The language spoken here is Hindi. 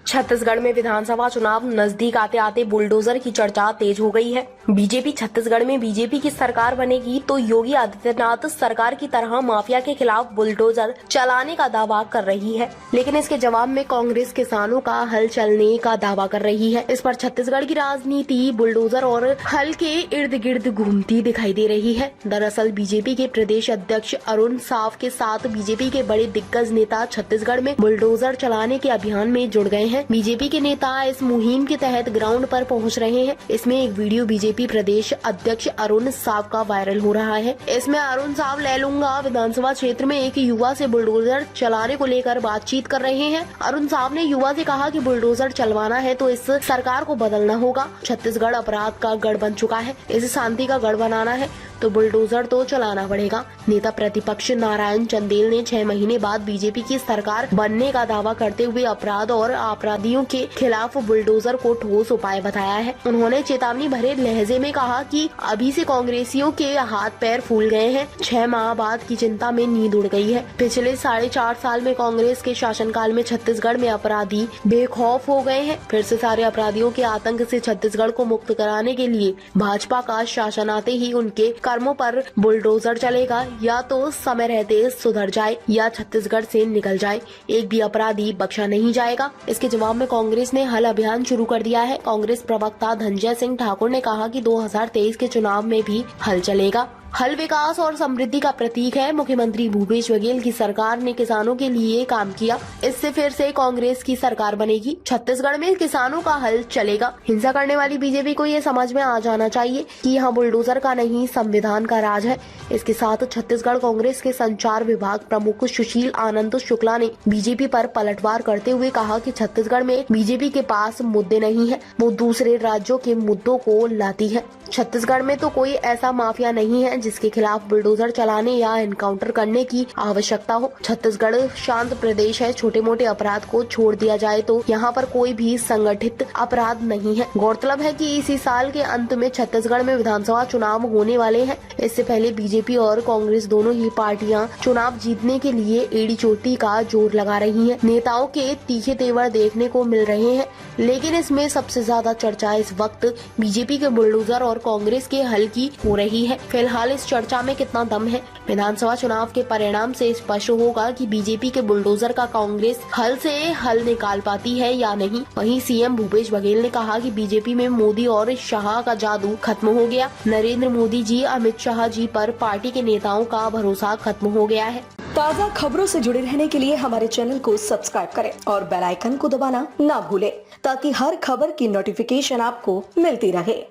छत्तीसगढ़ में विधानसभा चुनाव नजदीक आते आते बुलडोजर की चर्चा तेज हो गई है। बीजेपी छत्तीसगढ़ में बीजेपी की सरकार बनेगी तो योगी आदित्यनाथ सरकार की तरह माफिया के खिलाफ बुलडोजर चलाने का दावा कर रही है, लेकिन इसके जवाब में कांग्रेस किसानों का हल चलने का दावा कर रही है। इस पर छत्तीसगढ़ की राजनीति बुलडोजर और हल के इर्द गिर्द घूमती दिखाई दे रही है। दरअसल बीजेपी के प्रदेश अध्यक्ष अरुण साव के साथ बीजेपी के बड़े दिग्गज नेता छत्तीसगढ़ में बुलडोजर चलाने के अभियान में जुड़ गए हैं। बीजेपी के नेता इस मुहिम के तहत ग्राउंड पर पहुंच रहे हैं। इसमें एक वीडियो बीजेपी प्रदेश अध्यक्ष अरुण साव का वायरल हो रहा है। इसमें अरुण साव लैलूंगा विधानसभा क्षेत्र में एक युवा से बुलडोजर चलाने को लेकर बातचीत कर रहे हैं। अरुण साव ने युवा से कहा कि बुलडोजर चलवाना है तो इस सरकार को बदलना होगा। छत्तीसगढ़ अपराध का गढ़ बन चुका है, इसे शांति का गढ़ बनाना है तो बुलडोजर तो चलाना पड़ेगा। नेता प्रतिपक्ष नारायण चंदेल ने 6 महीने बाद बीजेपी की सरकार बनने का दावा करते हुए अपराध और अपराधियों के खिलाफ बुलडोजर को ठोस उपाय बताया है। उन्होंने चेतावनी भरे लहजे में कहा कि अभी से कांग्रेसियों के हाथ पैर फूल गए हैं। 6 माह बाद की चिंता में नींद उड़ गई है। पिछले 4.5 साल में कांग्रेस के शासनकाल में छत्तीसगढ़ में अपराधी बेखौफ हो गए हैं। फिर से सारे अपराधियों के आतंक से छत्तीसगढ़ को मुक्त कराने के लिए भाजपा का शासन आते ही उनके कर्मों पर बुलडोजर चलेगा। या तो समय रहते सुधर जाए या छत्तीसगढ़ से निकल जाए, एक भी अपराधी बख्शा नहीं जाएगा। इसके जवाब में कांग्रेस ने हल अभियान शुरू कर दिया है। कांग्रेस प्रवक्ता धनंजय सिंह ठाकुर ने कहा कि 2023 के चुनाव में भी हल चलेगा। हल विकास और समृद्धि का प्रतीक है। मुख्यमंत्री भूपेश बघेल की सरकार ने किसानों के लिए काम किया, इससे फिर से कांग्रेस की सरकार बनेगी। छत्तीसगढ़ में किसानों का हल चलेगा। हिंसा करने वाली बीजेपी को ये समझ में आ जाना चाहिए कि यहाँ बुलडोजर का नहीं संविधान का राज है। इसके साथ छत्तीसगढ़ कांग्रेस के संचार विभाग प्रमुख सुशील आनंद शुक्ला ने बीजेपी पर पलटवार करते हुए कहा कि छत्तीसगढ़ में बीजेपी के पास मुद्दे नहीं है, वो दूसरे राज्यों के मुद्दों को लाती है। छत्तीसगढ़ में तो कोई ऐसा माफिया नहीं है जिसके खिलाफ बुलडोजर चलाने या एनकाउंटर करने की आवश्यकता हो। छत्तीसगढ़ शांत प्रदेश है। छोटे मोटे अपराध को छोड़ दिया जाए तो यहाँ पर कोई भी संगठित अपराध नहीं है। गौरतलब है कि इसी साल के अंत में छत्तीसगढ़ में विधानसभा चुनाव होने वाले हैं। इससे पहले बीजेपी और कांग्रेस दोनों ही पार्टियां चुनाव जीतने के लिए एड़ी चोटी का जोर लगा रही हैं। नेताओं के तीखे तेवर देखने को मिल रहे हैं, लेकिन इसमें सबसे ज्यादा चर्चा इस वक्त बीजेपी के बुलडोजर और कांग्रेस के हल की हो रही है। फिलहाल इस चर्चा में कितना दम है, विधानसभा चुनाव के परिणाम से स्पष्ट होगा कि बीजेपी के बुलडोजर का कांग्रेस हल से हल निकाल पाती है या नहीं। वहीं सीएम भूपेश बघेल ने कहा कि बीजेपी में मोदी और शाह का जादू खत्म हो गया। नरेंद्र मोदी जी, अमित शाह जी पर पार्टी के नेताओं का भरोसा खत्म हो गया है। ताज़ा खबरों से जुड़े रहने के लिए हमारे चैनल को सब्सक्राइब करें और बेल आइकन को दबाना ना भूलें ताकि हर खबर की नोटिफिकेशन आपको मिलती रहे।